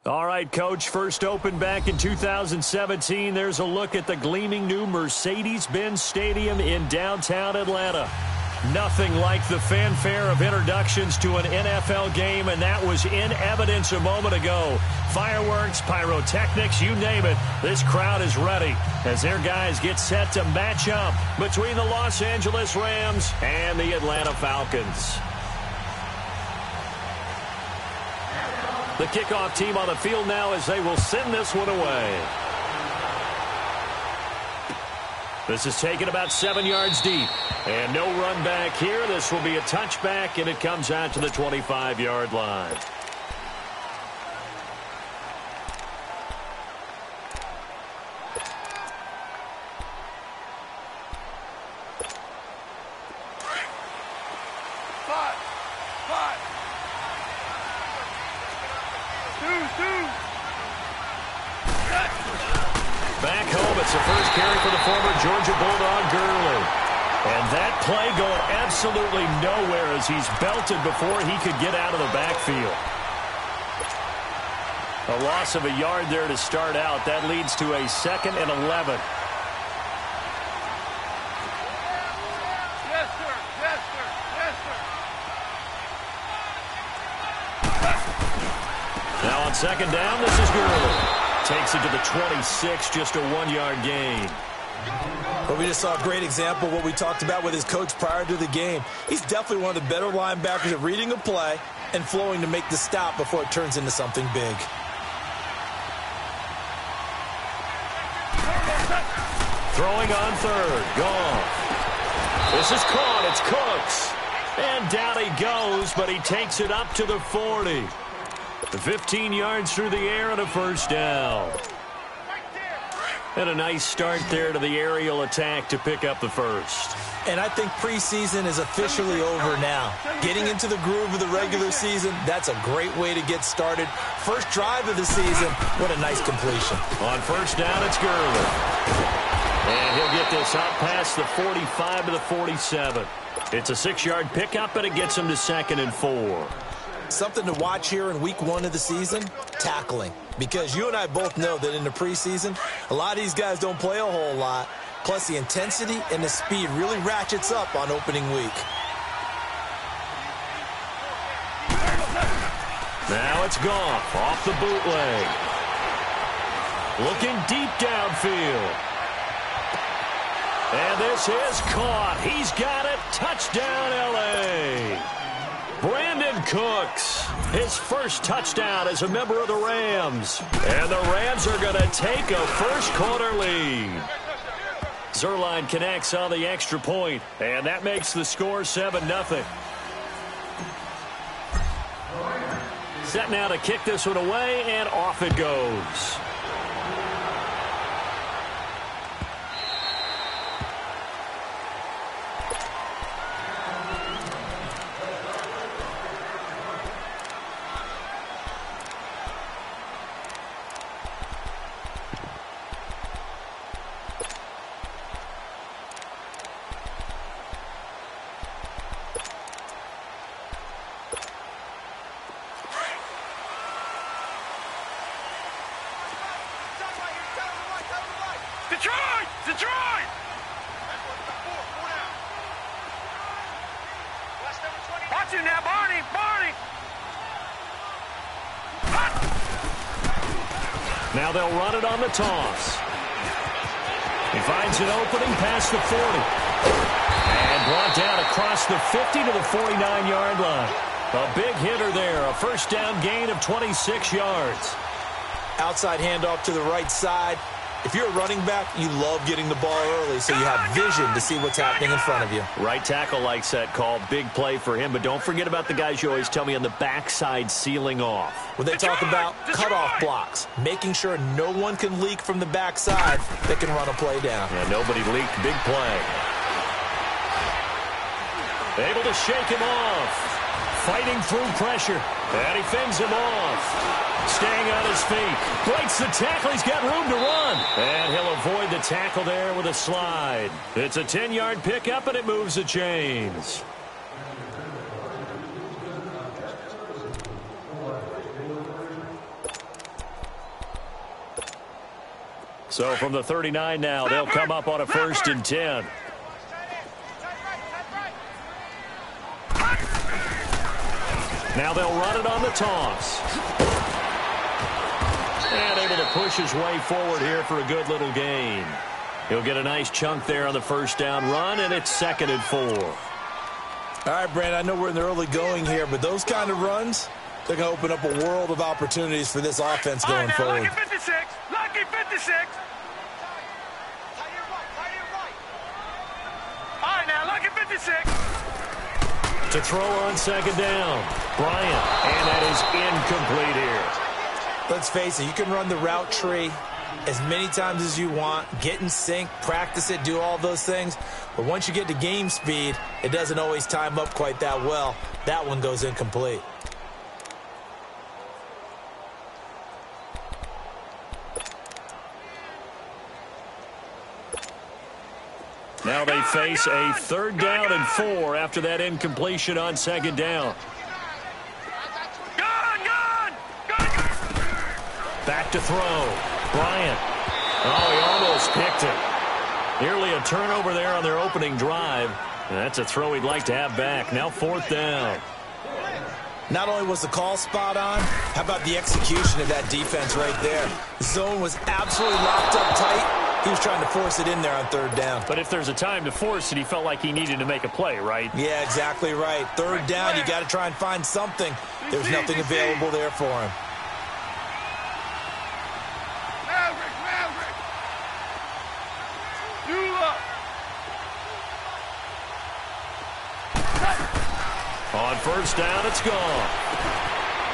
All right, Coach, first opened back in 2017. There's a look at the gleaming new Mercedes-Benz Stadium in downtown Atlanta. Nothing like the fanfare of introductions to an NFL game, and that was in evidence a moment ago. Fireworks, pyrotechnics, you name it. This crowd is ready as their guys get set to match up between the Los Angeles Rams and the Atlanta Falcons. The kickoff team on the field now as they will send this one away. This is taken about 7 yards deep. And no run back here. This will be a touchback, and it comes out to the 25-yard line. Back home, it's the first carry for the former Georgia Bulldog, Gurley. And that play going absolutely nowhere as he's belted before he could get out of the backfield. A loss of a yard there to start out. That leads to a 2nd and 11. Yes, sir. Yes, sir. Yes, sir. Now on 2nd down, this is Gurley. Takes it to the 26, just a 1-yard gain. But we just saw a great example of what we talked about with his coach prior to the game. He's definitely one of the better linebackers at reading a play and flowing to make the stop before it turns into something big. Throwing on 3rd. Gone. This is caught. It's Cooks. And down he goes, but he takes it up to the 40. 15 yards through the air and a first down. And a nice start there to the aerial attack to pick up the first. And I think preseason is officially over now. Getting into the groove of the regular season, that's a great way to get started. First drive of the season, what a nice completion. On first down, it's Gurley. And he'll get this out past the 45 to the 47. It's a 6-yard pickup, and it gets him to 2nd and 4. Something to watch here in week 1 of the season, tackling. Because you and I both know that in the preseason, a lot of these guys don't play a whole lot. Plus, the intensity and the speed really ratchets up on opening week. Now it's Goff off the bootleg. Looking deep downfield. And this is caught. He's got it. Touchdown, L.A. Brandon Cooks, his first touchdown as a member of the Rams. And the Rams are going to take a first-quarter lead. Zerline connects on the extra point, and that makes the score 7-0. Set now to kick this one away, and off it goes. Detroit! Detroit! Watch him now, Barney! Barney! Now they'll run it on the toss. He finds an opening past the 40. And brought down across the 50 to the 49-yard line. A big hitter there. A first down gain of 26 yards. Outside handoff to the right side. If you're a running back, you love getting the ball early so you have vision to see what's happening in front of you. Right tackle likes that call. Big play for him. But don't forget about the guys you always tell me on the backside sealing off. When they talk about cutoff blocks, making sure no one can leak from the backside that can run a play down. Yeah, nobody leaked. Big play. Able to shake him off. Fighting through pressure. And he fends him off. Staying on his feet. Breaks the tackle. He's got room to run. And he'll avoid the tackle there with a slide. It's a 10-yard pickup, and it moves the chains. So from the 39 now, they'll come up on a 1st and 10. Now they'll run it on the toss. And able to push his way forward here for a good little gain. He'll get a nice chunk there on the 1st down run, and it's 2nd and 4. All right, Brandon, I know we're in the early going here, but those kind of runs, they're going to open up a world of opportunities for this offense going forward. Lucky 56. Lucky 56. All right, now, lucky 56. To throw on 2nd down, Bryant, and that is incomplete here. Let's face it, you can run the route tree as many times as you want, get in sync, practice it, do all those things. But once you get to game speed, it doesn't always time up quite that well. That one goes incomplete. Now they face a 3rd down and 4 after that incompletion on 2nd down. Back to throw. Bryant. Oh, he almost picked it. Nearly a turnover there on their opening drive. And that's a throw he'd like to have back. Now 4th down. Not only was the call spot on, how about the execution of that defense right there? The zone was absolutely locked up tight. He was trying to force it in there on 3rd down. But if there's a time to force it, he felt like he needed to make a play, right? Yeah, exactly right. 3rd down, you got to try and find something. There's nothing available there for him. On 1st down, it's gone.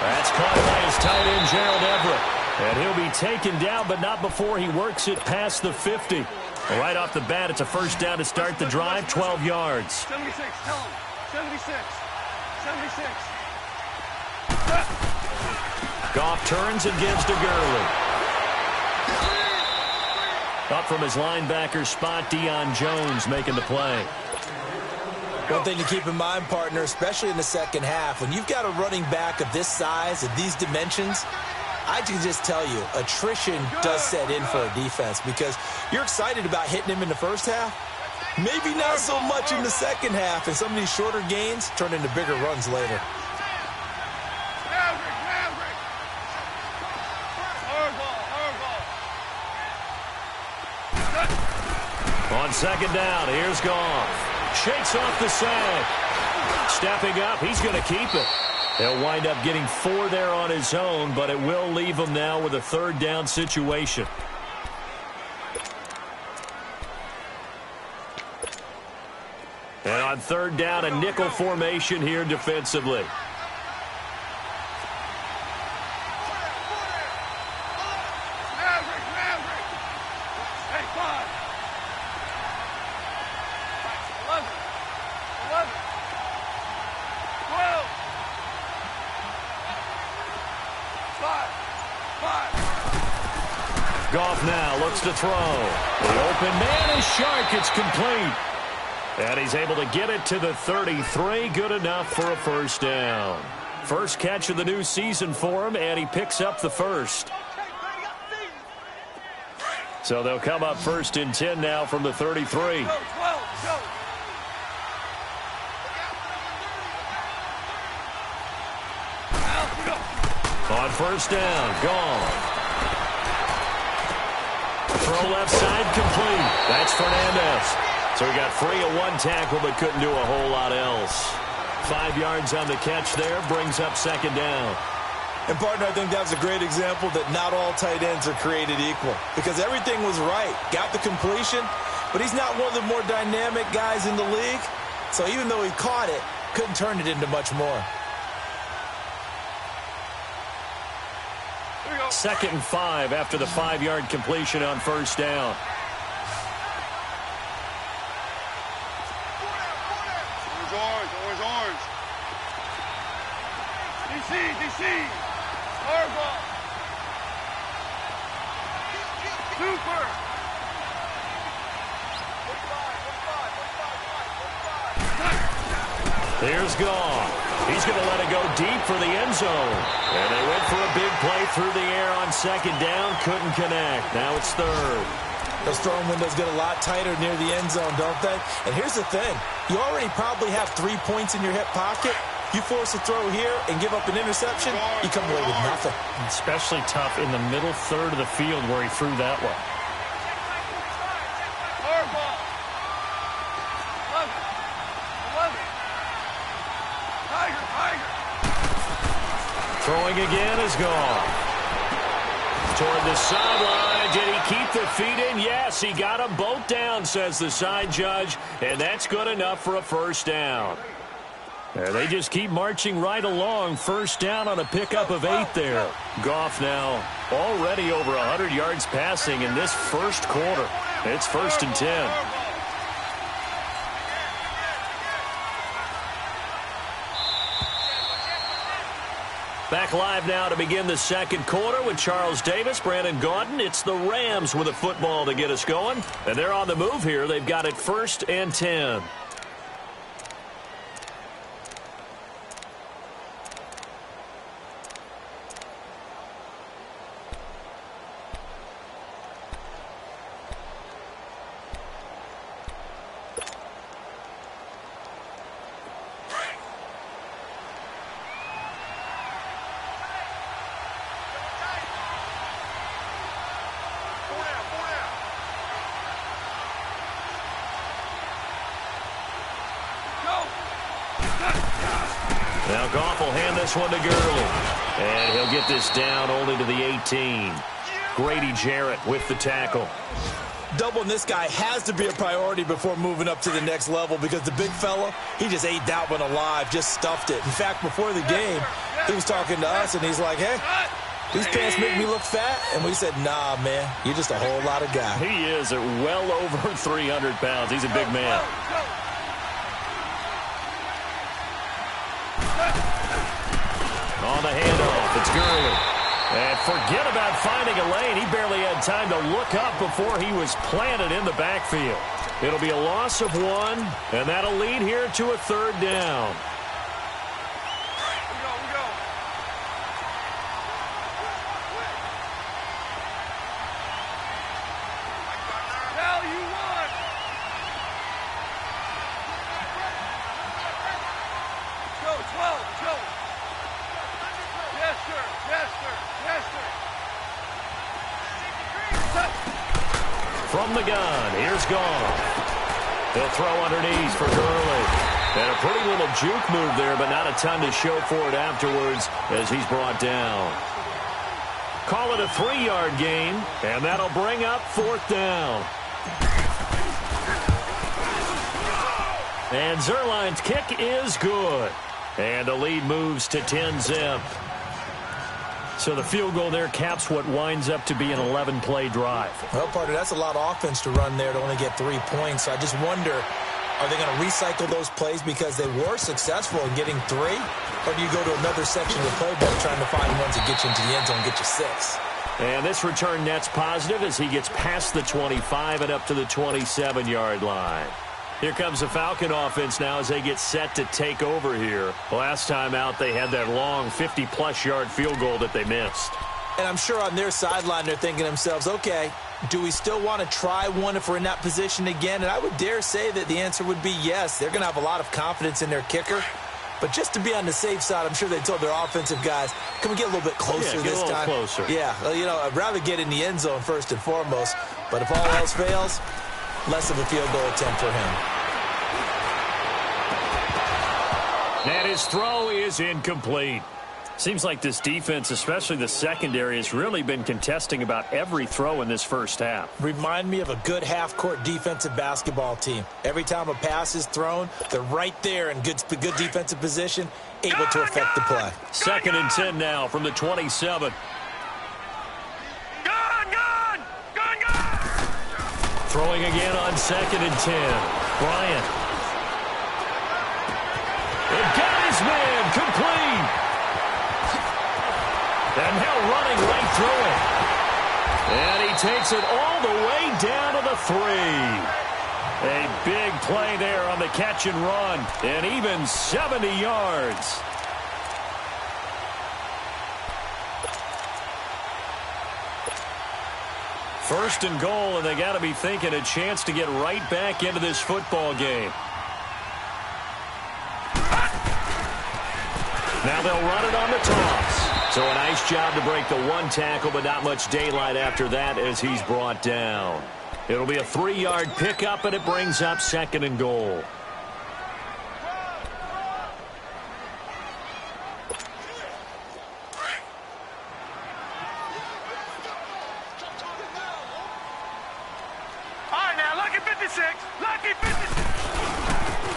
That's caught by his tight end, Gerald Everett. And he'll be taken down, but not before he works it past the 50. Right off the bat, it's a 1st down to start the drive, 12 yards. 76, tell him. 76. 76. Goff turns and gives to Gurley. Up from his linebacker spot, Deion Jones making the play. One thing to keep in mind, partner, especially in the 2nd half, when you've got a running back of this size, of these dimensions, I can just tell you, attrition does set in for a defense because you're excited about hitting him in the 1st half. Maybe not so much in the 2nd half, and some of these shorter gains turn into bigger runs later. On 2nd down, here's Goff. Shakes off the sack. Stepping up, he's going to keep it. He'll wind up getting 4 there on his own, but it will leave him now with a 3rd down situation. And on 3rd down, a nickel formation here defensively. Goff now looks to throw. The open man is Shark. It's complete. And he's able to get it to the 33. Good enough for a 1st down. First catch of the new season for him, and he picks up the 1st. So they'll come up 1st and 10 now from the 33. On 1st down, gone. Throw left side complete. That's Fernandez. So he got free of 1 tackle but couldn't do a whole lot else. 5 yards on the catch there, brings up 2nd down. And, partner, I think that was a great example that not all tight ends are created equal because everything was right. Got the completion, but he's not one of the more dynamic guys in the league. So even though he caught it, couldn't turn it into much more. 2nd and 5 after the 5-yard completion on 1st down. Orange. DC. Harbaugh. Super. Here's Goff. He's going to let it go deep for the end zone. And they went for a big play through the air on second down. Couldn't connect. Now it's third. Those throwing windows get a lot tighter near the end zone, don't they? And here's the thing. You already probably have 3 points in your hip pocket. You force a throw here and give up an interception, you come away with nothing. Especially tough in the middle third of the field where he threw that one. Throwing again is gone. Toward the sideline. Did he keep the feet in? Yes, he got them both down, says the side judge. And that's good enough for a first down. There, they just keep marching right along. First down on a pickup of 8 there. Goff now already over 100 yards passing in this first quarter. It's 1st and 10. Back live now to begin the second quarter with Charles Davis, Brandon Gaudin. It's the Rams with a football to get us going. And they're on the move here. They've got it 1st and 10. Now Goff will hand this one to Gurley. And he'll get this down only to the 18. Grady Jarrett with the tackle. Doubling this guy has to be a priority before moving up to the next level because the big fella, he just ate that one alive, just stuffed it. In fact, before the game, he was talking to us, and he's like, hey, these pants make me look fat. And we said, nah, man, you're just a whole lot of guy. He is at well over 300 pounds. He's a big man. On the handoff, it's Gurley. And forget about finding a lane. He barely had time to look up before he was planted in the backfield. It'll be a loss of 1, and that'll lead here to a 3rd down. From the gun, here's Goff. They'll throw underneath for Gurley. And a pretty little juke move there, but not a ton to show for it afterwards as he's brought down. Call it a 3-yard gain, and that'll bring up 4th down. And Zuerlein's kick is good. And the lead moves to 10-zip. So the field goal there caps what winds up to be an 11-play drive. Well, partner, that's a lot of offense to run there to only get 3 points. So I just wonder, are they going to recycle those plays because they were successful in getting 3? Or do you go to another section of the playbook trying to find ones that get you into the end zone and get you 6? And this return net's positive as he gets past the 25 and up to the 27-yard line. Here comes the Falcon offense now as they get set to take over here. Last time out, they had that long 50-plus yard field goal that they missed. And I'm sure on their sideline, they're thinking to themselves, okay, do we still want to try one if we're in that position again? And I would dare say that the answer would be yes. They're going to have a lot of confidence in their kicker. But just to be on the safe side, I'm sure they told their offensive guys, can we get a little bit closer this time? Closer. Yeah, well, you know, I'd rather get in the end zone first and foremost. But if all else fails, less of a field goal attempt for him. And his throw is incomplete. Seems like this defense, especially the secondary, has really been contesting about every throw in this first half. Remind me of a good half-court defensive basketball team. Every time a pass is thrown, they're right there in good defensive position, able to affect the play. 2nd and 10 now from the 27. Throwing again on 2nd and 10. Bryant. It got his man complete. And now running right through it. And he takes it all the way down to the 3. A big play there on the catch and run. And even 70 yards. First and goal, and they got to be thinking a chance to get right back into this football game. Now they'll run it on the toss. So a nice job to break the one tackle, but not much daylight after that as he's brought down. It'll be a 3-yard pickup, and it brings up second and goal.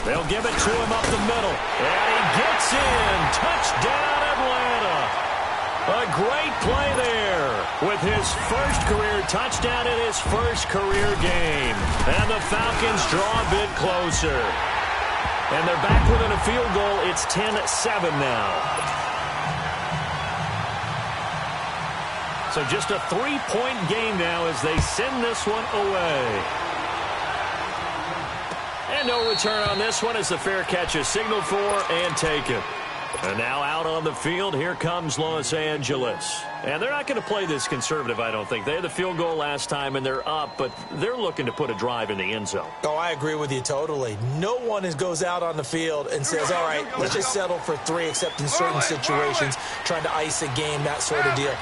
They'll give it to him up the middle. And he gets in. Touchdown, Atlanta. A great play there with his first career touchdown in his first career game. And the Falcons draw a bit closer. And they're back within a field goal. It's 10-7 now. So just a 3-point game now as they send this one away. And no return on this one as the fair catch is signaled for and taken. And now out on the field, here comes Los Angeles. And they're not going to play this conservative, I don't think. They had the field goal last time, and they're up, but they're looking to put a drive in the end zone. Oh, I agree with you totally. No one goes out on the field and says, all right, let's just settle for 3, except in certain situations, trying to ice a game, that sort of deal.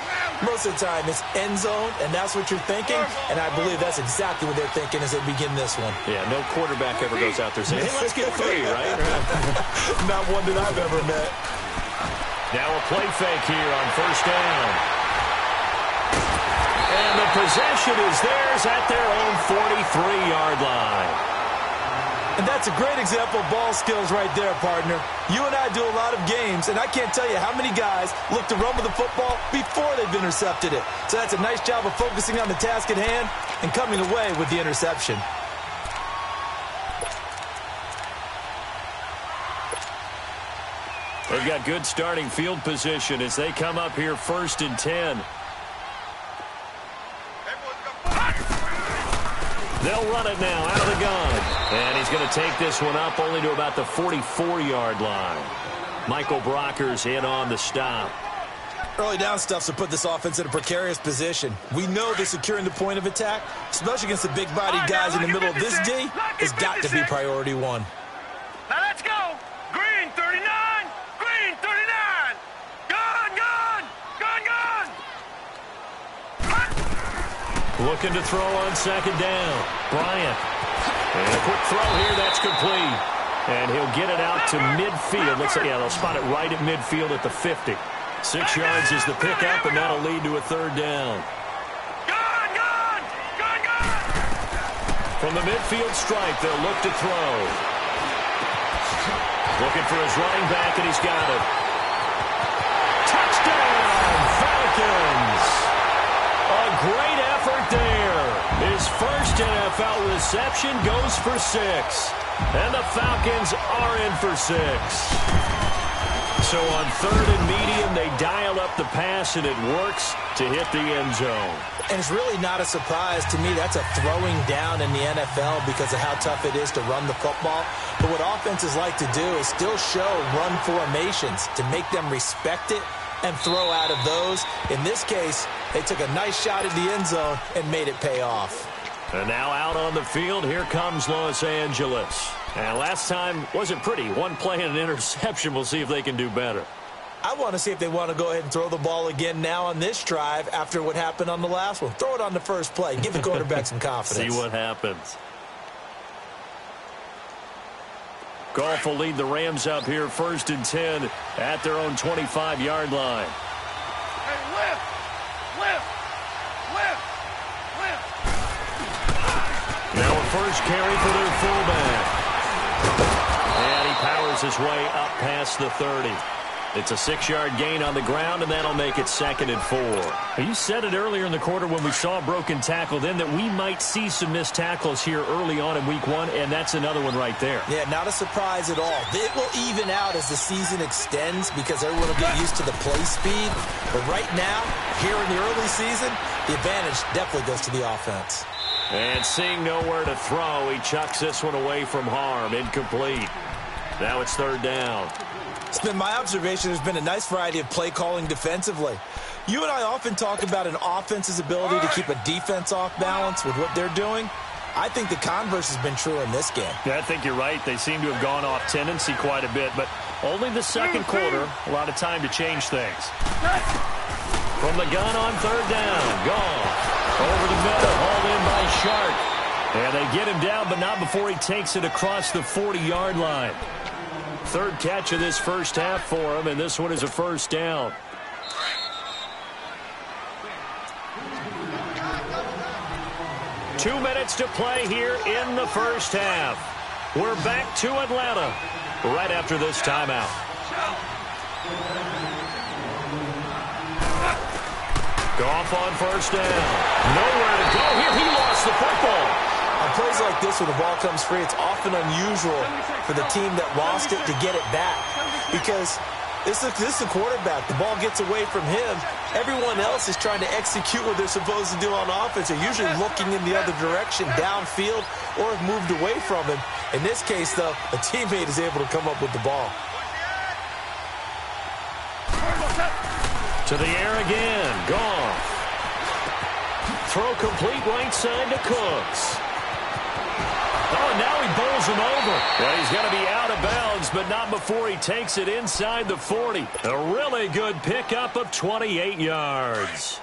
Most of the time, it's end zone, and that's what you're thinking, and I believe that's exactly what they're thinking as they begin this one. Yeah, no quarterback ever goes out there saying, hey, let's get 3, right? Not one that I've ever met. Now a play fake here on first down. And the possession is theirs at their own 43-yard line. And that's a great example of ball skills right there, partner. You and I do a lot of games, and I can't tell you how many guys look to run with the football before they've intercepted it. So that's a nice job of focusing on the task at hand and coming away with the interception. They've got good starting field position as they come up here first and 10. They'll run it now out of the gun. And he's going to take this one up only to about the 44-yard line. Michael Brocker's in on the stop. Early down stuffs will put this offense in a precarious position. We know that securing the point of attack, especially against the big-bodied guys in the middle of this D, has got to be priority one. Now let's go. Green 39. Green 39. Gun, gun. Gun, gun. Looking to throw on second down. Bryant. And a quick throw here. That's complete. And he'll get it out to midfield. Looks like, yeah, they'll spot it right at midfield at the 50. 6 yards is the pickup, and that'll lead to a third down. Gun, gun. Gun, gun. From the midfield stripe, they'll look to throw. Looking for his running back, and he's got it. Touchdown, Falcons! A great effort there. His first NFL reception goes for 6. And the Falcons are in for 6. So on third and medium, they dial up the pass, and it works to hit the end zone. And it's really not a surprise to me. That's a throwing down in the NFL because of how tough it is to run the football. But what offenses like to do is still show run formations to make them respect it and throw out of those. In this case, they took a nice shot at the end zone and made it pay off. And now out on the field, here comes Los Angeles. And last time wasn't pretty. One play and an interception. We'll see if they can do better. I want to see if they want to go ahead and throw the ball again now on this drive after what happened on the last one. Throw it on the first play. Give the quarterback some confidence. See what happens. Goff will lead the Rams up here first and 10 at their own 25-yard line. Hey, lift. Lift. Lift. Lift. Now a first carry for their fullback. And he powers his way up past the 30. It's a 6-yard gain on the ground, and that'll make it 2nd and 4. You said it earlier in the quarter when we saw a broken tackle then that we might see some missed tackles here early on in week 1, and that's another one right there. Yeah, not a surprise at all. It will even out as the season extends because everyone will get used to the play speed. But right now, here in the early season, the advantage definitely goes to the offense. And seeing nowhere to throw, he chucks this one away from harm. Incomplete. Now it's third down. It's been my observation there's been a nice variety of play calling defensively. You and I often talk about an offense's ability to keep a defense off balance with what they're doing. I think the converse has been true in this game. Yeah, I think you're right. They seem to have gone off tendency quite a bit, but only the second quarter, a lot of time to change things. From the gun on third down, gone. Over the middle, hauled in by Sharp. And they get him down, but not before he takes it across the 40-yard line. Third catch of this first half for him, and this one is a first down. Two minutes to play here in the first half. We're back to Atlanta right after this timeout. Goff on first down. Nowhere to go here. He lost the football. On plays like this, when the ball comes free, it's often unusual for the team that lost it to get it back. Because this is the quarterback. The ball gets away from him. Everyone else is trying to execute what they're supposed to do on offense. They're usually looking in the other direction, downfield, or have moved away from him. In this case, though, a teammate is able to come up with the ball. To the air again. Goff. Throw complete right side to Cooks. Oh, now he bowls him over. Well, he's going to be out of bounds, but not before he takes it inside the 40. A really good pickup of 28 yards.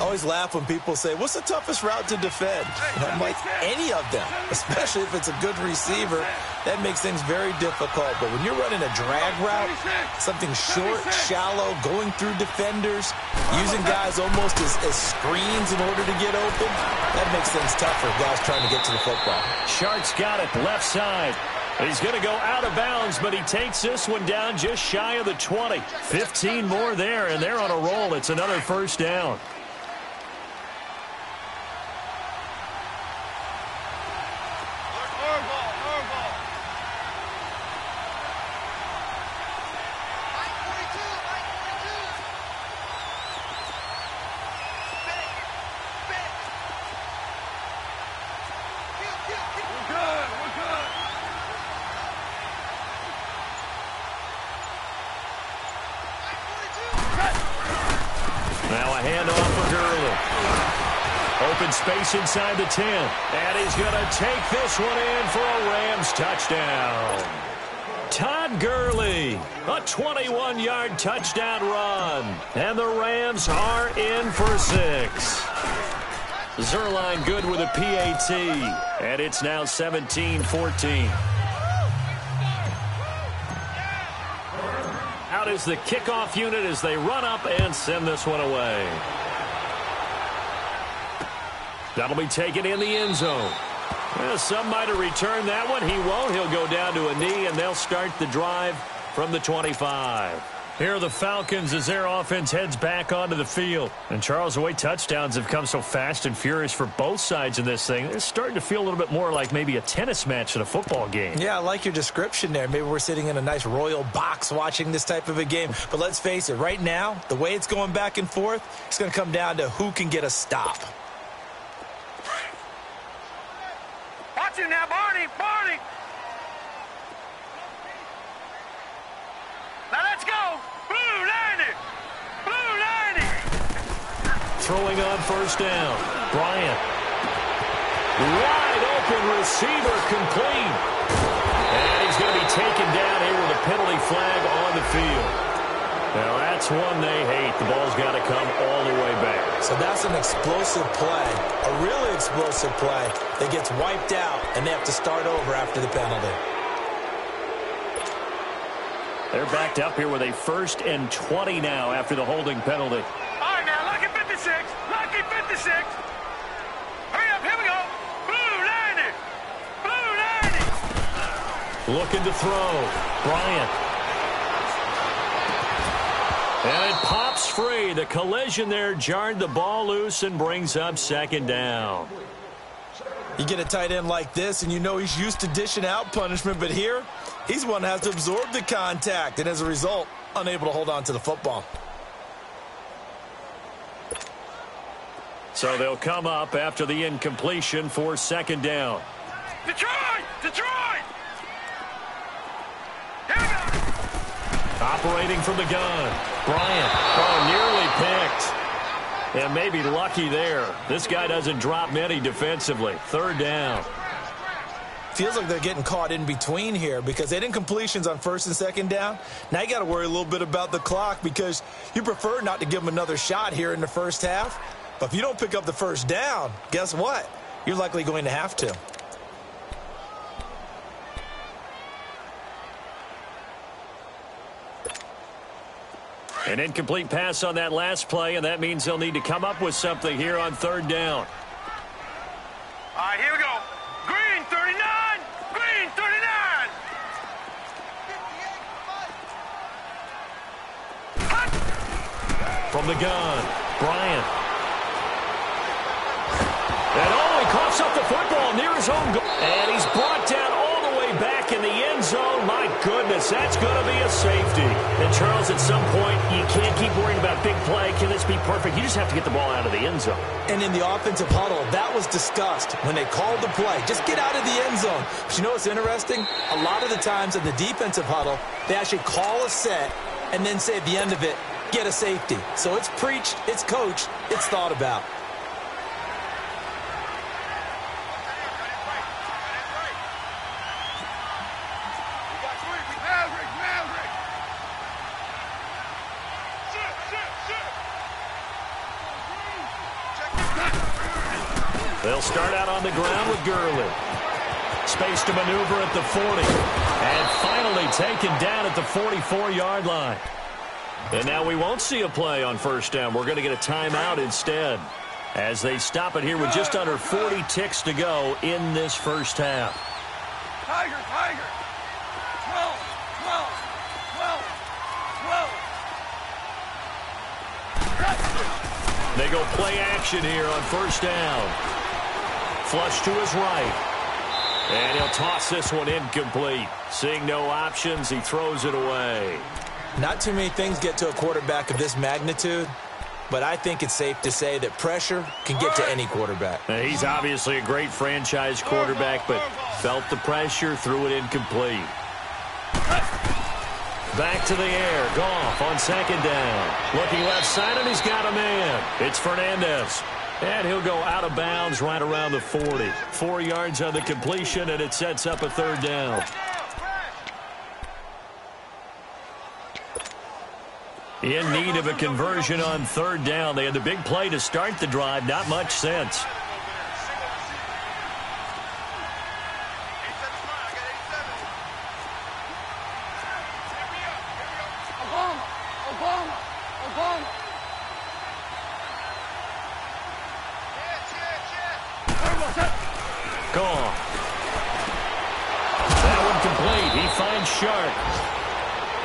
I always laugh when people say, what's the toughest route to defend? And I'm like, any of them, especially if it's a good receiver. That makes things very difficult. But when you're running a drag route, something short, shallow, going through defenders, using guys almost as screens in order to get open, that makes things tough for guys trying to get to the football. Shark's got it left side. He's going to go out of bounds, but he takes this one down just shy of the 20. 15 more there, and they're on a roll. It's another first down. Space inside the 10. And he's going to take this one in for a Rams touchdown. Todd Gurley, a 21-yard touchdown run. And the Rams are in for 6. Zerline good with a PAT. And it's now 17-14. Out is the kickoff unit as they run up and send this one away. That'll be taken in the end zone. Well, some might have returned that one. He won't. He'll go down to a knee, and they'll start the drive from the 25. Here are the Falcons as their offense heads back onto the field. And, Charles, the way touchdowns have come so fast and furious for both sides in this thing, it's starting to feel a little bit more like maybe a tennis match in a football game. Yeah, I like your description there. Maybe we're sitting in a nice royal box watching this type of a game. But let's face it, right now, the way it's going back and forth, it's going to come down to who can get a stop. Watch him now, Barney! Barney! Now let's go! Blue 90! Blue 90! Throwing on first down. Bryant. Wide open receiver complete. And he's going to be taken down here with a penalty flag on the field. Now, that's one they hate. The ball's got to come all the way back. So that's an explosive play, a really explosive play that gets wiped out, and they have to start over after the penalty. They're backed up here with a 1st and 20 now after the holding penalty. All right, now, lucky 56. Lucky 56. Hurry up, here we go. Blue 90. Blue 90. Looking to throw. Bryant. And it pops free. The collision there jarred the ball loose and brings up second down. You get a tight end like this, and you know he's used to dishing out punishment, but here, he's one that has to absorb the contact, and as a result, unable to hold on to the football. So they'll come up after the incompletion for second down. Detroit! Detroit! Here we go! Operating from the gun. Bryant. Oh, nearly picked. And maybe lucky there. This guy doesn't drop many defensively. Third down. Feels like they're getting caught in between here because they didn't completions on first and second down. Now you got to worry a little bit about the clock because you prefer not to give them another shot here in the first half. But if you don't pick up the first down, guess what? You're likely going to have to. An incomplete pass on that last play, and that means they'll need to come up with something here on third down. All right, here we go. Green 39. Green 39. From the gun, Bryant. And he coughs up the football near his own goal. And he's brought down all the way back in the end zone. My goodness, that's going to be a safety. And, Charles, at some point, you can't keep worrying about big play. Can this be perfect? You just have to get the ball out of the end zone. And in the offensive huddle, that was discussed when they called the play. Just get out of the end zone. But you know what's interesting? A lot of the times in the defensive huddle, they actually call a set and then say at the end of it, get a safety. So it's preached, it's coached, it's thought about. They'll start out on the ground with Gurley. Space to maneuver at the 40. And finally taken down at the 44-yard line. And now we won't see a play on first down. We're going to get a timeout instead as they stop it here with just under 40 ticks to go in this first half. Tiger, Tiger. 12, 12, 12. They go play action here on first down. Flush to his right. And he'll toss this one incomplete. Seeing no options, he throws it away. Not too many things get to a quarterback of this magnitude, but I think it's safe to say that pressure can get to any quarterback. Now, he's obviously a great franchise quarterback, but felt the pressure, threw it incomplete. Back to the air. Goff on second down. Looking left side, and he's got a man. It's Fernandez. And he'll go out of bounds right around the 40. 4 yards on the completion, and it sets up a third down. In need of a conversion on third down. They had the big play to start the drive. Not much sense. Gone. That one complete. He finds Sharp.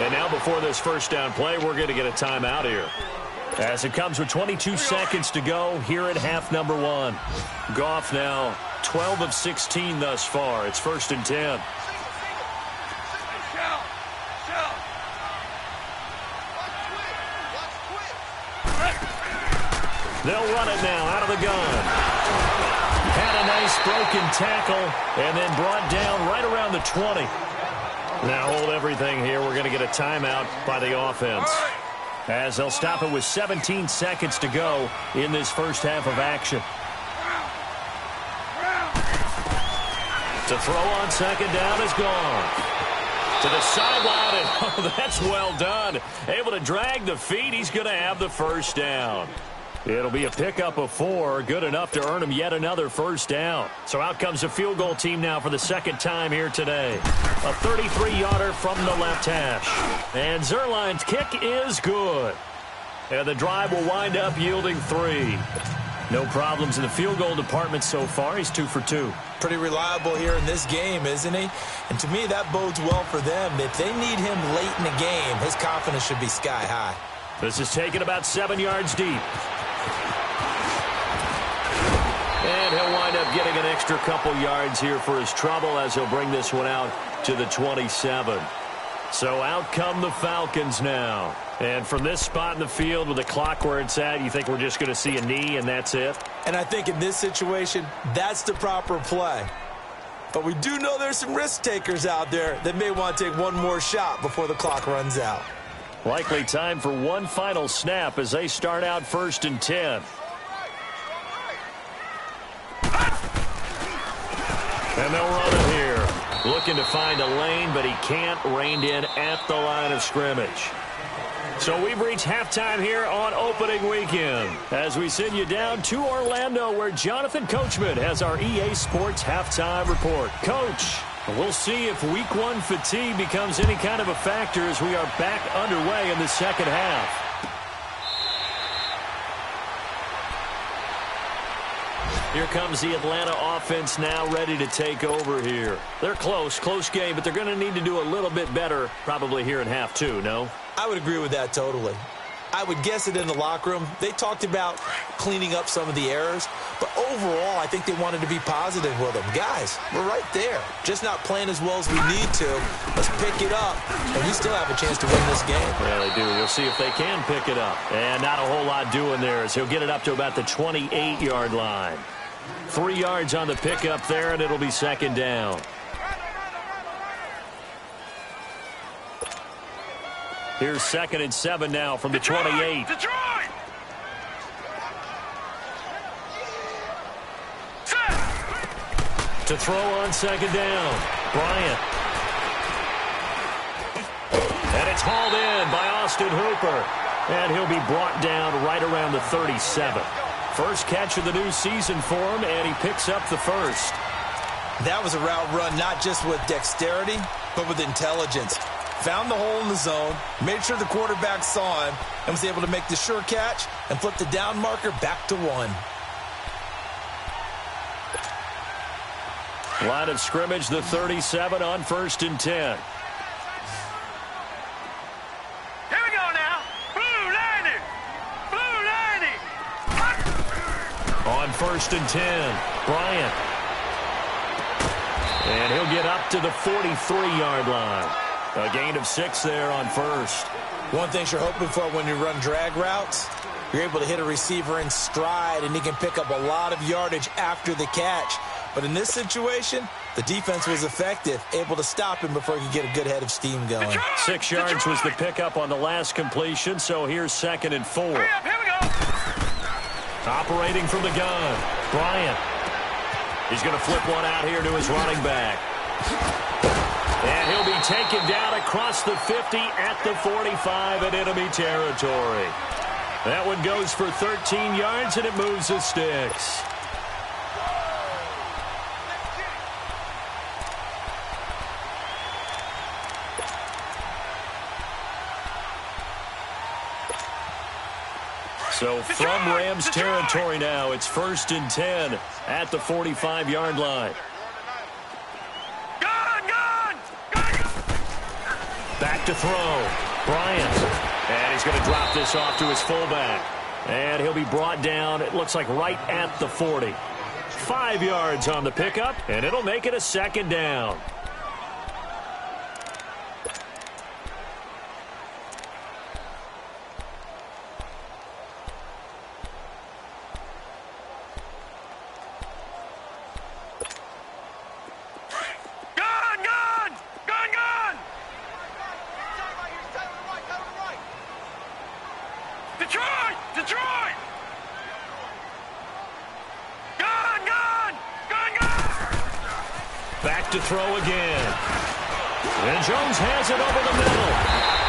And now before this first down play, we're going to get a timeout here. As it comes with 22 seconds to go here at half number 1. Goff now 12 of 16 thus far. It's 1st and 10. They'll run it now out of the gun. Had a nice broken tackle and then brought down right around the 20. Now hold everything here. We're going to get a timeout by the offense. As they'll stop it with 17 seconds to go in this first half of action. To throw on second down is gone. To the sideline, and oh, that's well done. Able to drag the feet. He's going to have the first down. It'll be a pickup of 4, good enough to earn him yet another first down. So out comes the field goal team now for the second time here today. A 33-yarder from the left hash. And Zuerlein's kick is good. And the drive will wind up yielding 3. No problems in the field goal department so far. He's 2 for 2. Pretty reliable here in this game, isn't he? And to me, that bodes well for them. If they need him late in the game, his confidence should be sky high. This is taken about 7 yards deep. And he'll wind up getting an extra couple yards here for his trouble as he'll bring this one out to the 27. So out come the Falcons now. And from this spot in the field with the clock where it's at, you think we're just going to see a knee and that's it? And I think in this situation, that's the proper play. But we do know there's some risk takers out there that may want to take one more shot before the clock runs out. Likely time for one final snap as they start out 1st and 10. And they'll run it here. Looking to find a lane, but he can't. Reined in at the line of scrimmage. So we've reached halftime here on opening weekend as we send you down to Orlando where Jonathan Coachman has our EA Sports halftime report. Coach, we'll see if week one fatigue becomes any kind of a factor as we are back underway in the second half. Here comes the Atlanta offense now ready to take over here. They're close game, but they're going to need to do a little bit better probably here in half two, no? I would agree with that totally. I would guess it in the locker room. They talked about cleaning up some of the errors, but overall I think they wanted to be positive with them. Guys, we're right there. Just not playing as well as we need to. Let's pick it up, and we still have a chance to win this game. Yeah, they do. You'll see if they can pick it up. And not a whole lot doing there as he'll get it up to about the 28-yard line. 3 yards on the pickup there, and it'll be second down. Here's 2nd and 7 now from the 28. Detroit! To throw on 2nd down. Bryant. And it's hauled in by Austin Hooper. And he'll be brought down right around the 37. First catch of the new season for him, and he picks up the first. That was a route run not just with dexterity, but with intelligence. Found the hole in the zone, made sure the quarterback saw him, and was able to make the sure catch and flip the down marker back to 1. Line of scrimmage, the 37 on 1st and 10. Here we go now. Blue 90. Blue 90. On 1st and 10, Bryant. And he'll get up to the 43-yard line. A gain of 6 there on first. One thing you're hoping for when you run drag routes, you're able to hit a receiver in stride, and he can pick up a lot of yardage after the catch. But in this situation, the defense was effective, able to stop him before he could get a good head of steam going. 6 yards was the pickup on the last completion, so here's 2nd and 4. Hurry up, here we go. Operating from the gun, Bryant. He's going to flip one out here to his running back. And he'll be taken down across the 50 at the 45 in enemy territory. That one goes for 13 yards, and it moves the sticks. So from Rams territory now, it's 1st and 10 at the 45-yard line. Back to throw. Bryant. And he's going to drop this off to his fullback. And he'll be brought down, it looks like, right at the 40. 5 yards on the pickup, and it'll make it a 2nd down. To throw again. And Jones has it over the middle.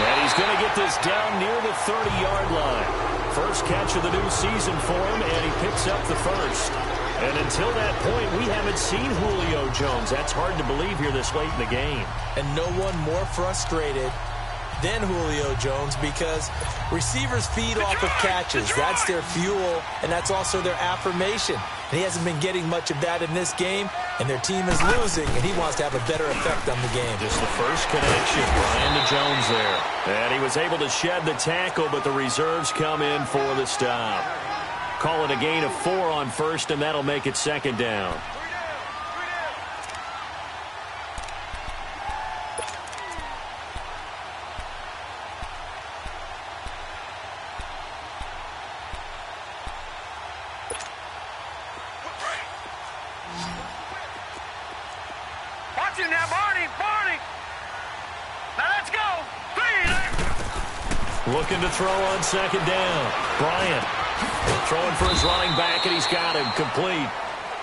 And he's going to get this down near the 30-yard line. First catch of the new season for him, and he picks up the first. And until that point, we haven't seen Julio Jones. That's hard to believe here this late in the game. And no one more frustrated than Julio Jones because receivers feed off of catches. That's their fuel, and that's also their affirmation. And he hasn't been getting much of that in this game, and their team is losing, and he wants to have a better effect on the game. Just the first connection, Brian to Jones there. And he was able to shed the tackle, but the reserves come in for the stop. Call it a gain of 4 on first, and that'll make it 2nd down. Looking to throw on second down. Bryant throwing for his running back, and he's got him complete.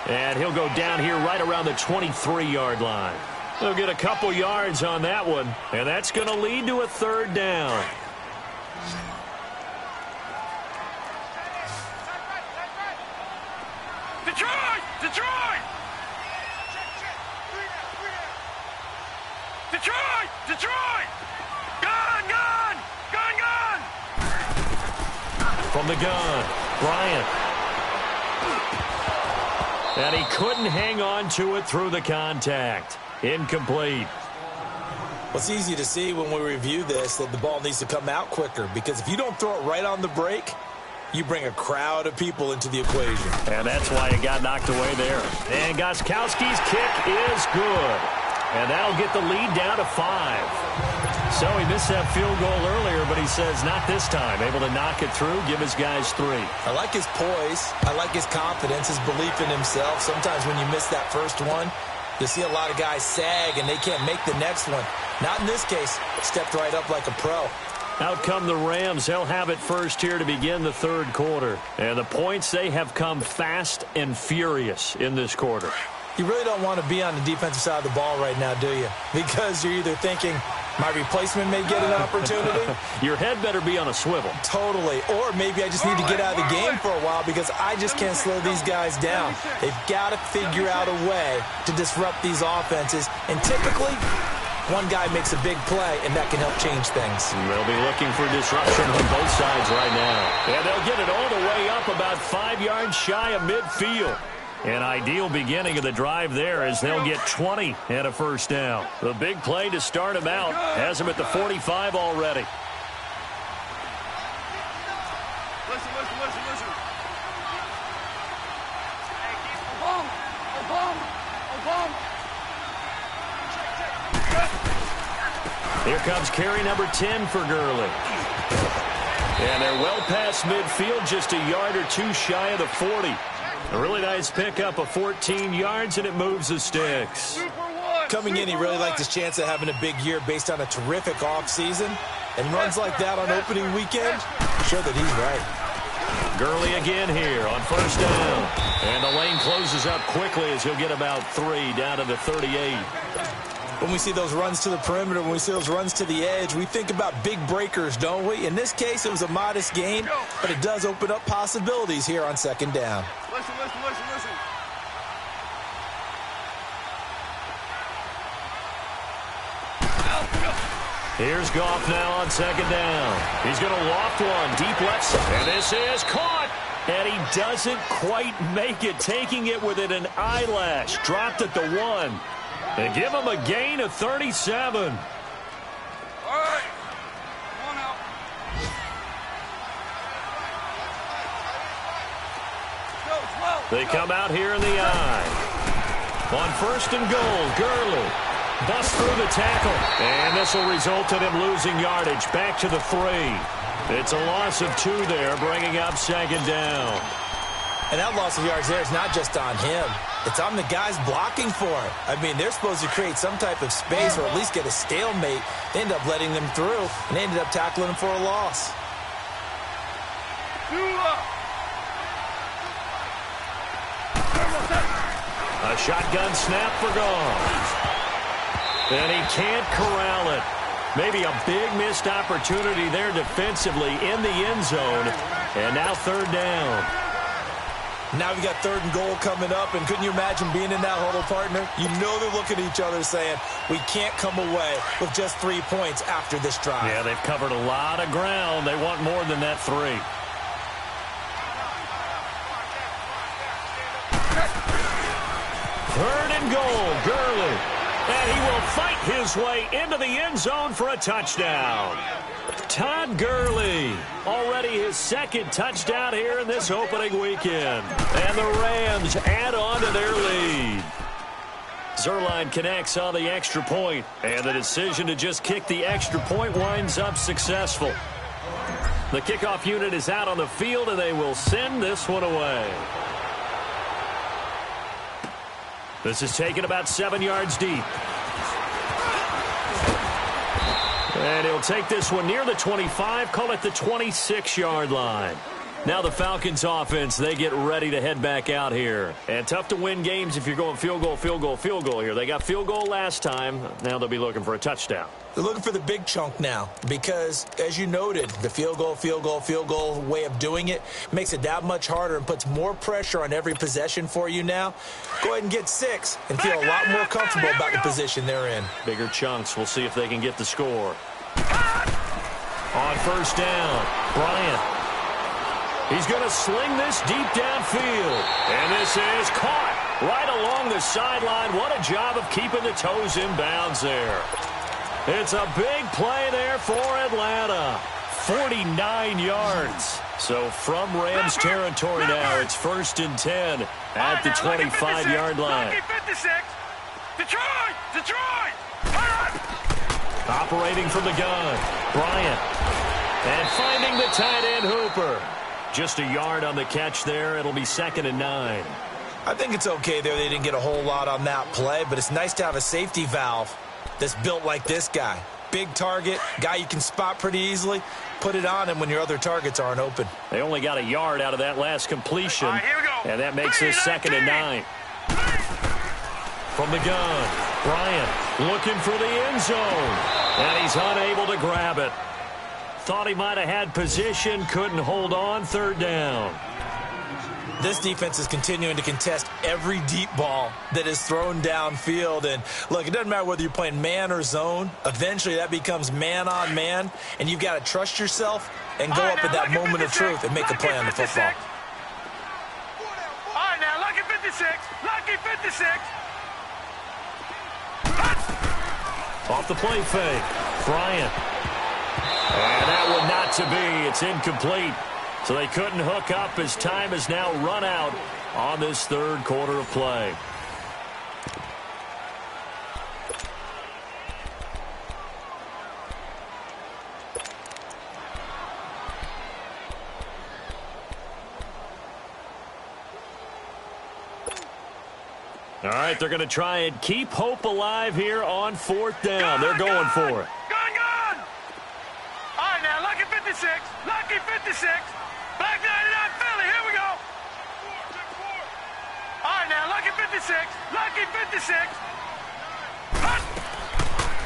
And he'll go down here right around the 23-yard line. He'll get a couple yards on that one, and that's going to lead to a third down. Detroit! Detroit! Detroit! Detroit! Gun! Gun! Gun! Gun! From the gun, Bryant. And he couldn't hang on to it through the contact. Incomplete. Well, it's easy to see when we review this that the ball needs to come out quicker, because if you don't throw it right on the break, you bring a crowd of people into the equation. And that's why it got knocked away there. And Gostkowski's kick is good. And that'll get the lead down to 5. So he missed that field goal earlier, but he says not this time. Able to knock it through, give his guys 3. I like his poise. I like his confidence, his belief in himself. Sometimes when you miss that first one, you see a lot of guys sag and they can't make the next one. Not in this case. Stepped right up like a pro. Out come the Rams. They'll have it first here to begin the third quarter. And the points, they have come fast and furious in this quarter. You really don't want to be on the defensive side of the ball right now, do you? Because you're either thinking, my replacement may get an opportunity. Your head better be on a swivel. Totally. Or maybe I just need to get out of the game for a while because I just can't slow these guys down. They've got to figure out a way to disrupt these offenses. And typically, one guy makes a big play, and that can help change things. They'll be looking for disruption on both sides right now. And they'll get it all the way up about 5 yards shy of midfield. An ideal beginning of the drive there as they'll get 20 and a first down. The big play to start him out has him at the 45 already. Listen. Here comes carry number 10 for Gurley. And they're well past midfield, just a yard or two shy of the 40. A really nice pickup of 14 yards, and it moves the sticks. Coming in, he really liked his chance of having a big year based on a terrific offseason. And runs like that on opening weekend show that he's right. Gurley again here on first down. And the lane closes up quickly as he'll get about 3 down to the 38. When we see those runs to the perimeter, when we see those runs to the edge, we think about big breakers, don't we? In this case, it was a modest gain, but it does open up possibilities here on second down. Listen. Here's Goff now on second down. He's going to loft one deep left side. And this is caught. And he doesn't quite make it, taking it within an eyelash. Dropped at the 1. They give him a gain of 37. All right. Come on out. Go, They come out here in the eye. On first and goal, Gurley busts through the tackle. And this will result in him losing yardage back to the 3. It's a loss of 2 there, bringing up second down. And that loss of yards there is not just on him. It's on the guys blocking for it. I mean, they're supposed to create some type of space or at least get a stalemate. They end up letting them through, and they ended up tackling them for a loss. A shotgun snap for Goff. And he can't corral it. Maybe a big missed opportunity there defensively in the end zone. And now third down. Now we got third and goal coming up, and couldn't you imagine being in that huddle, partner? You know they're looking at each other saying, we can't come away with just 3 points after this drive. Yeah, they've covered a lot of ground. They want more than that 3. Third and goal, Gurley. And he will fight his way into the end zone for a touchdown. Todd Gurley, already his second touchdown here in this opening weekend. And the Rams add on to their lead. Zuerlein connects on the extra point, and the decision to just kick the extra point winds up successful. The kickoff unit is out on the field, and they will send this one away. This is taken about 7 yards deep. And he'll take this one near the 25, call it the 26-yard line. Now the Falcons offense, they get ready to head back out here. And tough to win games if you're going field goal, field goal, field goal here. They got field goal last time. Now they'll be looking for a touchdown. They're looking for the big chunk now because, as you noted, the field goal, field goal, field goal way of doing it makes it that much harder and puts more pressure on every possession for you now. Go ahead and get 6 and feel a lot more comfortable about the position they're in. Bigger chunks. We'll see if they can get the score. On first down, Bryant. He's going to sling this deep downfield. And this is caught right along the sideline. What a job of keeping the toes in bounds there. It's a big play there for Atlanta. 49 yards. So from Rams territory now, it's 1st and 10 at the 25-yard line. Lucky 56. Detroit! Detroit! Operating from the gun, Bryant. And finding the tight end Hooper. Just a yard on the catch there. It'll be 2nd and 9. I think it's okay there. They didn't get a whole lot on that play, but it's nice to have a safety valve that's built like this guy. Big target, guy you can spot pretty easily. Put it on him when your other targets aren't open. They only got a yard out of that last completion. All right, here we go. And that makes this 2nd and 9. From the gun, Bryant looking for the end zone. And he's unable to grab it. Thought he might have had position, couldn't hold on, 3rd down. This defense is continuing to contest every deep ball that is thrown downfield. And, look, it doesn't matter whether you're playing man or zone. Eventually, that becomes man-on-man, and you've got to trust yourself and go up at that moment of truth and make a play on the football. All right, now, lucky 56. Lucky 56. Off the play fake, Bryant. And that one not to be. It's incomplete. So they couldn't hook up as time has now run out on this 3rd quarter of play. All right, they're going to try and keep hope alive here on 4th down. They're going for it. Gun! All right, now, lucky 56. Lucky 56. Black 99 Philly, here we go. All right, now, lucky 56. Lucky 56.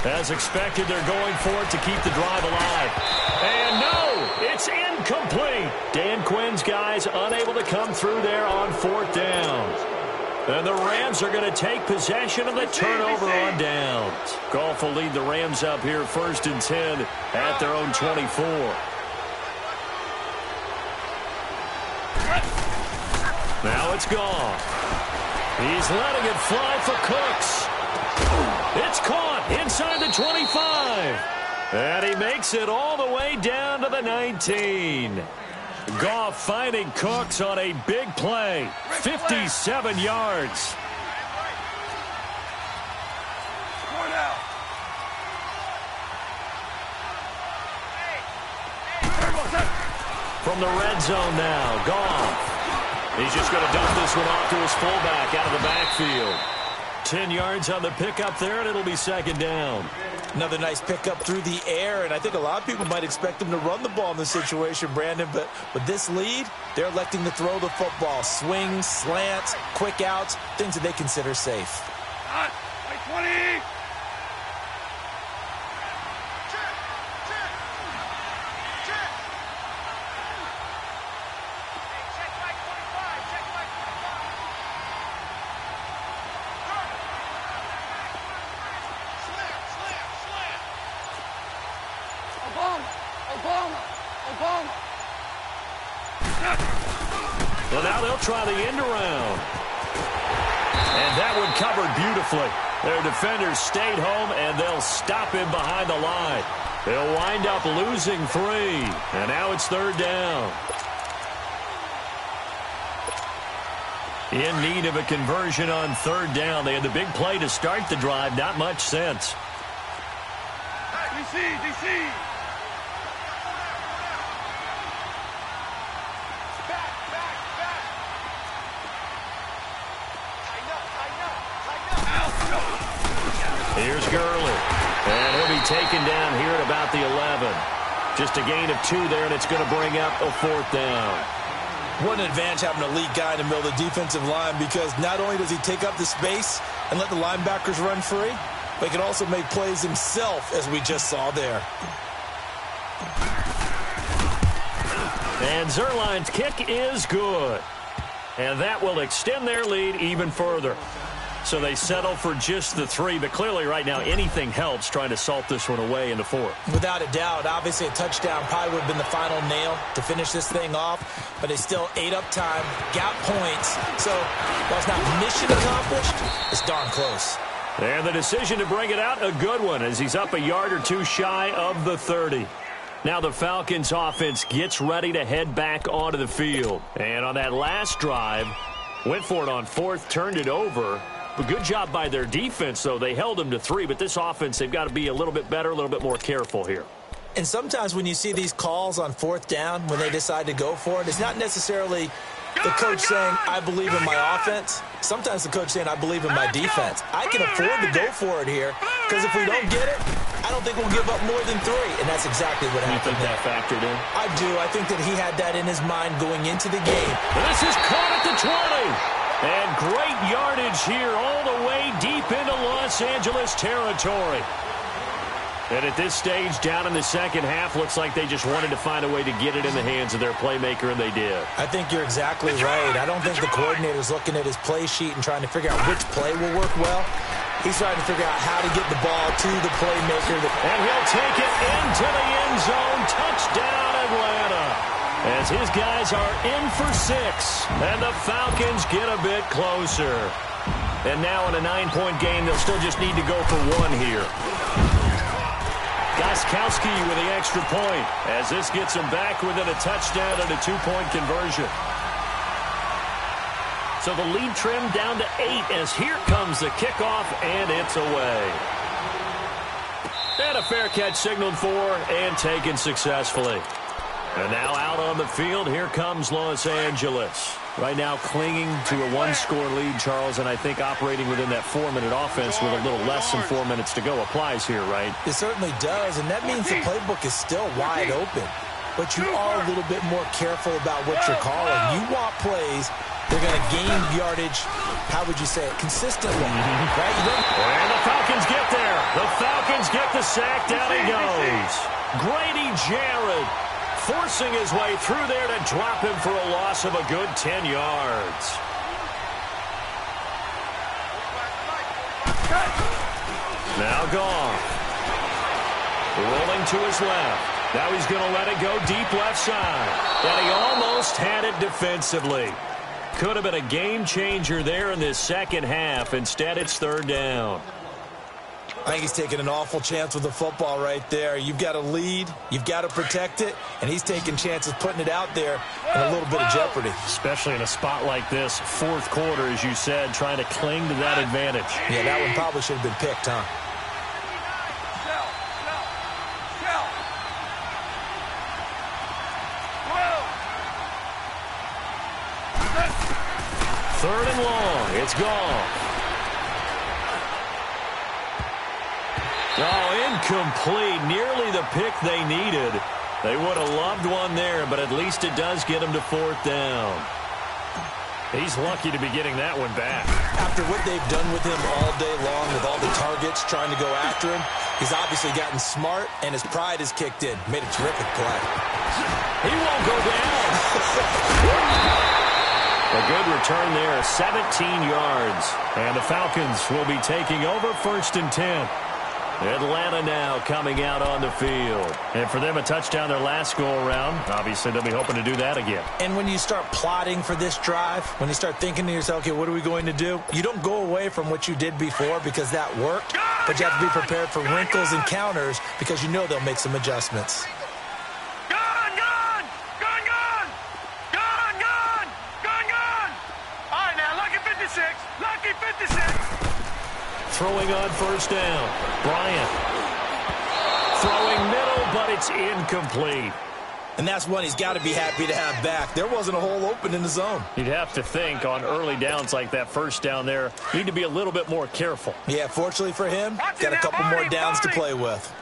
As expected, they're going for it to keep the drive alive. And no, it's incomplete. Dan Quinn's guys unable to come through there on 4th down. And the Rams are going to take possession of the turnover on downs. Goff will lead the Rams up here 1st and 10 at their own 24. Now it's Goff. He's letting it fly for Cooks. It's caught inside the 25. And he makes it all the way down to the 19. Goff finding Cooks on a big play. 57 yards. From the red zone now, Goff. He's just going to dump this one off to his fullback out of the backfield. 10 yards on the pickup there, and it'll be 2nd down. Another nice pickup through the air, and I think a lot of people might expect him to run the ball in this situation, Brandon, but with this lead, they're electing to throw the football. Swings, slants, quick outs, things that they consider safe. 20. Well, now they'll try the end around. And that one covered beautifully. Their defenders stayed home, and they'll stop him behind the line. They'll wind up losing 3. And now it's 3rd down. In need of a conversion on 3rd down. They had the big play to start the drive. Not much sense. DC. Here's Gurley. And he'll be taken down here at about the 11. Just a gain of 2 there, and it's going to bring up a 4th down. What an advantage having an elite guy in the middle of the defensive line, because not only does he take up the space and let the linebackers run free, but he can also make plays himself, as we just saw there. And Zuerlein's kick is good. And that will extend their lead even further. So they settle for just the 3, but clearly right now anything helps trying to salt this one away in the 4th. Without a doubt, obviously a touchdown probably would have been the final nail to finish this thing off, but they still ate up time, got points. So while it's not mission accomplished, it's darn close. And the decision to bring it out, a good one, as he's up a yard or 2 shy of the 30. Now the Falcons offense gets ready to head back onto the field. And on that last drive, went for it on 4th, turned it over. But good job by their defense, though. They held them to 3, but this offense, they've got to be a little bit better, a little bit more careful here. And sometimes when you see these calls on 4th down, when they decide to go for it, it's not necessarily the coach saying, I believe in my offense. Sometimes the coach saying, I believe in my defense. I can afford to go for it here, because if we don't get it, I don't think we'll give up more than 3. And that's exactly what happened. You think that factored in? I do. I think that he had that in his mind going into the game. This is caught at the 20. And great yardage here all the way deep into Los Angeles territory. And at this stage, down in the second half, looks like they just wanted to find a way to get it in the hands of their playmaker, and they did. I think you're exactly right. I don't think the coordinator's looking at his play sheet and trying to figure out which play will work well. He's trying to figure out how to get the ball to the playmaker. And he'll take it into the end zone. Touchdown, Atlanta. As his guys are in for 6, and the Falcons get a bit closer. And now in a 9-point game, they'll still just need to go for 1 here. Gostkowski with the extra point, as this gets him back within a touchdown and a 2-point conversion. So the lead trimmed down to 8, as here comes the kickoff, and it's away. And a fair catch signaled for and taken successfully. And now out on the field, here comes Los Angeles. Right now clinging to a 1-score lead, Charles, and I think operating within that 4-minute offense with a little less than 4 minutes to go applies here, right? It certainly does, and that means the playbook is still wide open. But you are a little bit more careful about what you're calling. You want plays, they're going to gain yardage, how would you say it, consistently, right? And the Falcons get there. The Falcons get the sack. Down he goes. Grady Jarrett forcing his way through there to drop him for a loss of a good 10 yards. Now Goff. Rolling to his left. Now he's going to let it go deep left side. And he almost had it defensively. Could have been a game changer there in this second half. Instead, it's 3rd down. I think he's taking an awful chance with the football right there. You've got a lead, you've got to protect it, and he's taking chances putting it out there in a little bit of jeopardy. Especially in a spot like this, 4th quarter, as you said, trying to cling to that advantage. Yeah, that one probably should have been picked, huh? Third and long, it's gone. Oh, incomplete. Nearly the pick they needed. They would have loved one there, but at least it does get them to 4th down. He's lucky to be getting that one back. After what they've done with him all day long, with all the targets trying to go after him, he's obviously gotten smart, and his pride has kicked in. Made a terrific play. He won't go down. A good return there, 17 yards. And the Falcons will be taking over 1st and 10. Atlanta now coming out on the field. And for them, a touchdown their last go-around. Obviously, they'll be hoping to do that again. And when you start plotting for this drive, when you start thinking to yourself, okay, what are we going to do? You don't go away from what you did before because that worked, but you have to be prepared for wrinkles and counters because you know they'll make some adjustments. Lucky 56. Throwing on 1st down. Bryant. Throwing middle, but it's incomplete. And that's one he's got to be happy to have back. There wasn't a hole open in the zone. You'd have to think on early downs like that 1st down there, need to be a little bit more careful. Yeah, fortunately for him, got a couple more downs to play with.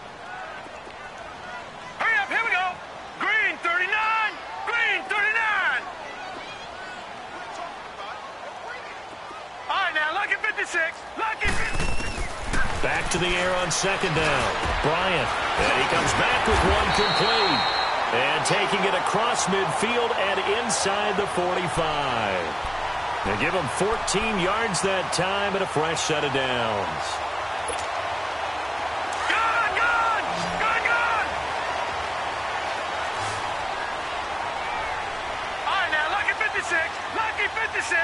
Lucky. Back to the air on second down. Bryant. And he comes back with one complete. And taking it across midfield and inside the 45. They give him 14 yards that time and a fresh set of downs. Lucky 56.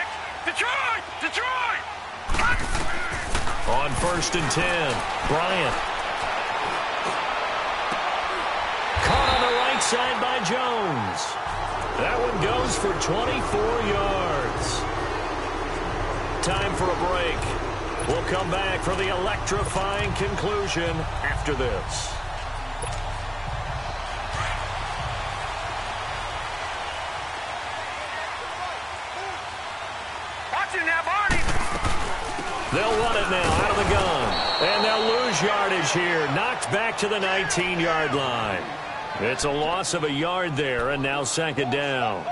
Detroit! Detroit! On 1st and 10, Bryant. Caught on the right side by Jones. That one goes for 24 yards. Time for a break. We'll come back for the electrifying conclusion after this. They'll run it now out of the gun. And they'll lose yardage here. Knocked back to the 19-yard line. It's a loss of a yard there, and now second down.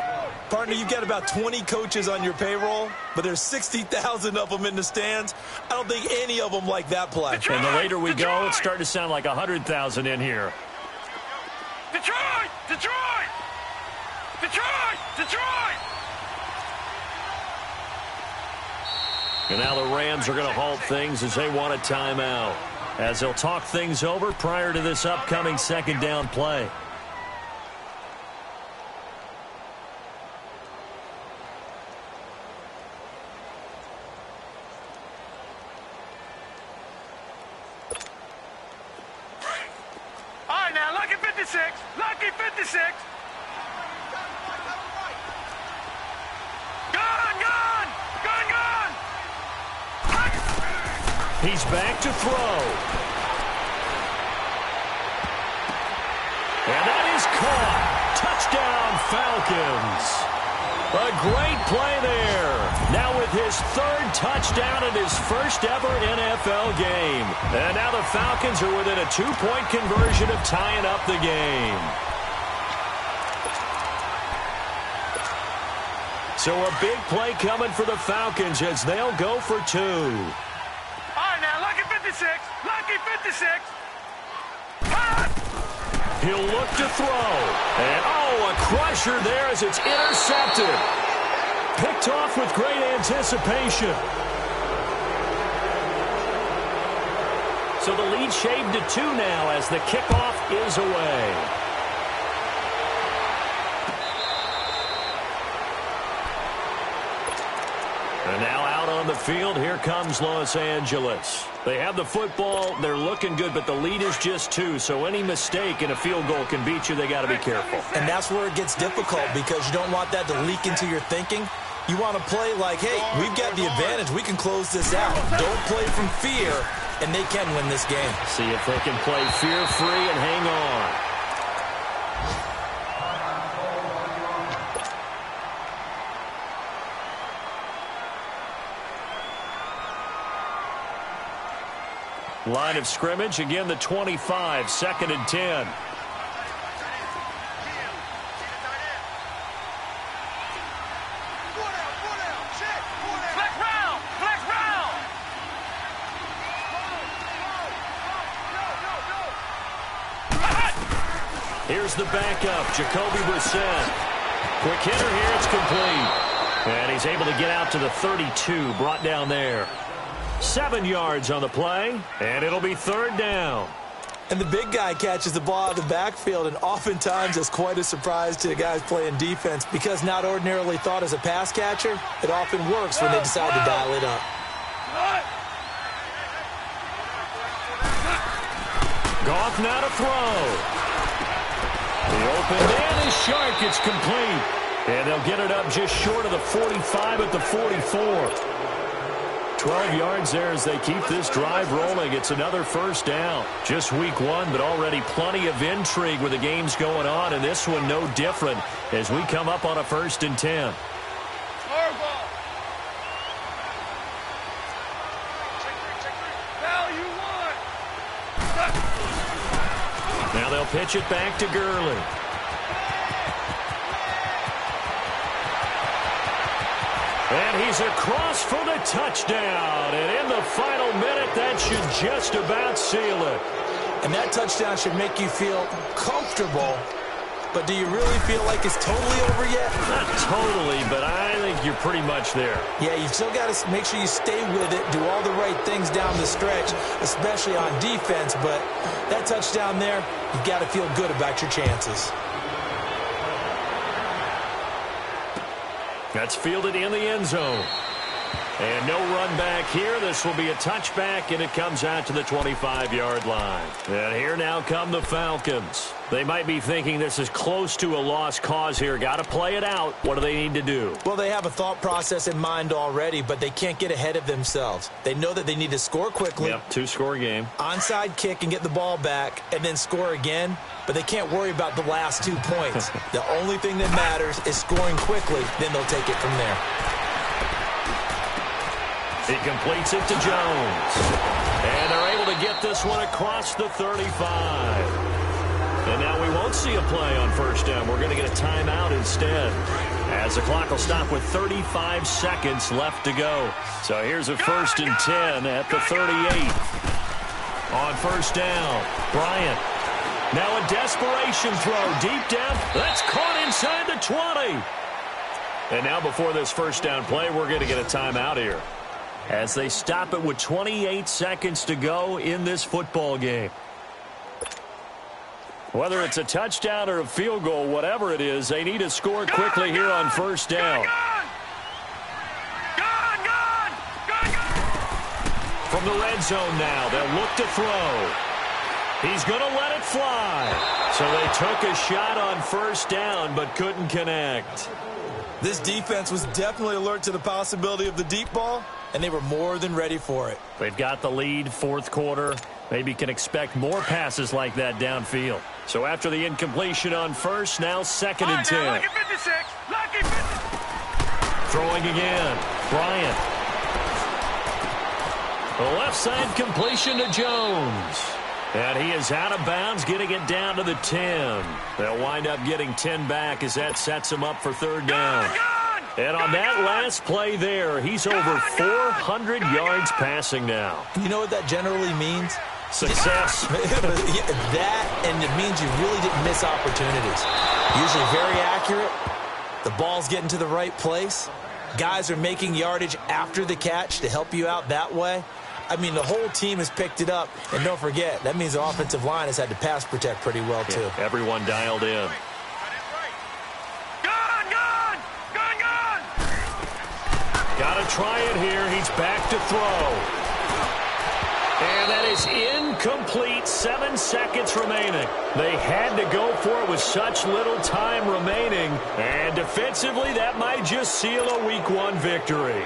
Partner, you've got about 20 coaches on your payroll, but there's 60,000 of them in the stands. I don't think any of them like that play. And the later we go, it's starting to sound like 100,000 in here. Detroit! Detroit! Detroit! Detroit! And now the Rams are going to halt things as they want a timeout, as they'll talk things over prior to this upcoming second down play. All right, now, lucky 56. Lucky 56. He's back to throw. And that is caught. Touchdown, Falcons. A great play there. Now with his third touchdown in his first ever NFL game. And now the Falcons are within a 2-point conversion of tying up the game. So a big play coming for the Falcons as they'll go for 2. Lucky 56. He'll look to throw. And, oh, a crusher there as it's intercepted. Picked off with great anticipation. So the lead shaved to 2 now as the kickoff is away. And now out on the field, here comes Los Angeles. They have the football, they're looking good, but the lead is just 2, so any mistake in a field goal can beat you. They got to be careful. And that's where it gets difficult because you don't want that to leak into your thinking. You want to play like, hey, we've got the advantage. We can close this out. Don't play from fear, and they can win this game. See if they can play fear-free and hang on. Line of scrimmage, again the 25, 2nd and 10. Flex round! Flex round! Here's the backup, Jacoby Brissett. Quick hitter here, it's complete. And he's able to get out to the 32, brought down there. 7 yards on the play, and it'll be 3rd down. And the big guy catches the ball out of the backfield, and oftentimes it's quite a surprise to the guys playing defense because not ordinarily thought as a pass catcher, it often works when they decide to dial it up. Goff now to throw. The open man is Shark. It's complete. And they'll get it up just short of the 45 at the 44. 12 yards there as they keep this drive rolling. It's another 1st down. Just week 1, but already plenty of intrigue with the games going on, and this one no different as we come up on a 1st and 10. Now they'll pitch it back to Gurley. And he's across for the touchdown. And in the final minute, that should just about seal it. And that touchdown should make you feel comfortable. But do you really feel like it's totally over yet? Not totally, but I think you're pretty much there. Yeah, you still got to make sure you stay with it, do all the right things down the stretch, especially on defense. But that touchdown there, you've got to feel good about your chances. That's fielded in the end zone. And no run back here. This will be a touchback, and it comes out to the 25-yard line. And here now come the Falcons. They might be thinking this is close to a lost cause here. Got to play it out. What do they need to do? Well, they have a thought process in mind already, but they can't get ahead of themselves. They know that they need to score quickly. Yep, two-score game. Onside kick and get the ball back, and then score again. But they can't worry about the last 2 points. The only thing that matters is scoring quickly. Then they'll take it from there. He completes it to Jones. And they're able to get this one across the 35. And now we won't see a play on first down. We're going to get a timeout instead, as the clock will stop with 35 seconds left to go. So here's a 1st and 10 at the 38. On first down, Bryant. Now a desperation throw deep down. That's caught inside the 20. And now before this first down play, we're going to get a timeout here, as they stop it with 28 seconds to go in this football game. Whether it's a touchdown or a field goal, whatever it is, they need to score quickly here on first down. From the red zone now, they'll look to throw. He's going to let it fly. So they took a shot on first down but couldn't connect. This defense was definitely alert to the possibility of the deep ball, and they were more than ready for it. They've got the lead, fourth quarter. Maybe can expect more passes like that downfield. So after the incompletion on first, now 2nd and 10. Lucky 56. Lucky 56. Throwing again. Bryant. The left side completion to Jones. And he is out of bounds, getting it down to the 10. They'll wind up getting 10 back as that sets him up for third down. And on that last play there, he's over 400 yards passing now. You know what that generally means? Success. That, and it means you really didn't miss opportunities. Usually very accurate. The ball's getting to the right place. Guys are making yardage after the catch to help you out that way. I mean, the whole team has picked it up. And don't forget, that means the offensive line has had to pass protect pretty well, too. Yeah, everyone dialed in. Got to try it here. He's back to throw. And that is incomplete. 7 seconds remaining. They had to go for it with such little time remaining. And defensively, that might just seal a Week 1 victory.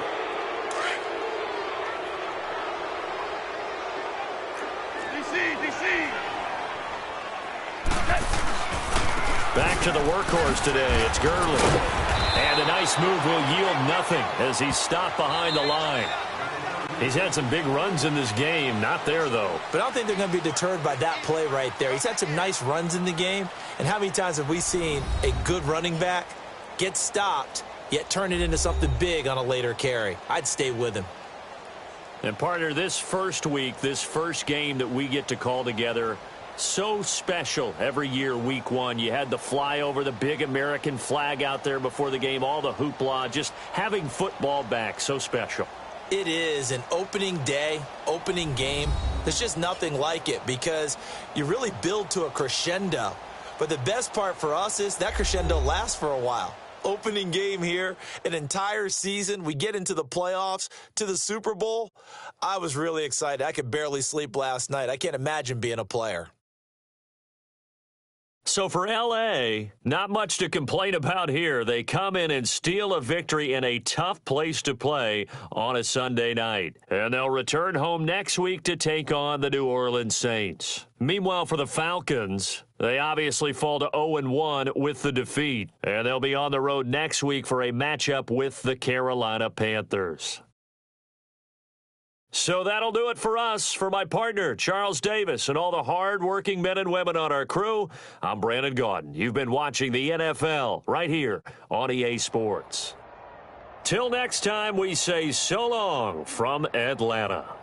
Back to the workhorse today. It's Gurley. And a nice move will yield nothing as he's stopped behind the line. He's had some big runs in this game. Not there, though. But I don't think they're going to be deterred by that play right there. He's had some nice runs in the game. And how many times have we seen a good running back get stopped, yet turn it into something big on a later carry? I'd stay with him. And, partner, this first week, this first game that we get to call together, so special every year, Week 1. You had the flyover, the big American flag out there before the game, all the hoopla, just having football back, so special. It is an opening day, opening game. There's just nothing like it because you really build to a crescendo. But the best part for us is that crescendo lasts for a while. Opening game here, an entire season. We get into the playoffs, to the Super Bowl. I was really excited. I could barely sleep last night. I can't imagine being a player. So for L.A., not much to complain about here. They come in and steal a victory in a tough place to play on a Sunday night. And they'll return home next week to take on the New Orleans Saints. Meanwhile, for the Falcons, they obviously fall to 0-1 with the defeat. And they'll be on the road next week for a matchup with the Carolina Panthers. So that'll do it for us. For my partner, Charles Davis, and all the hard-working men and women on our crew, I'm Brandon Gaudin. You've been watching the NFL right here on EA Sports. Till next time, we say so long from Atlanta.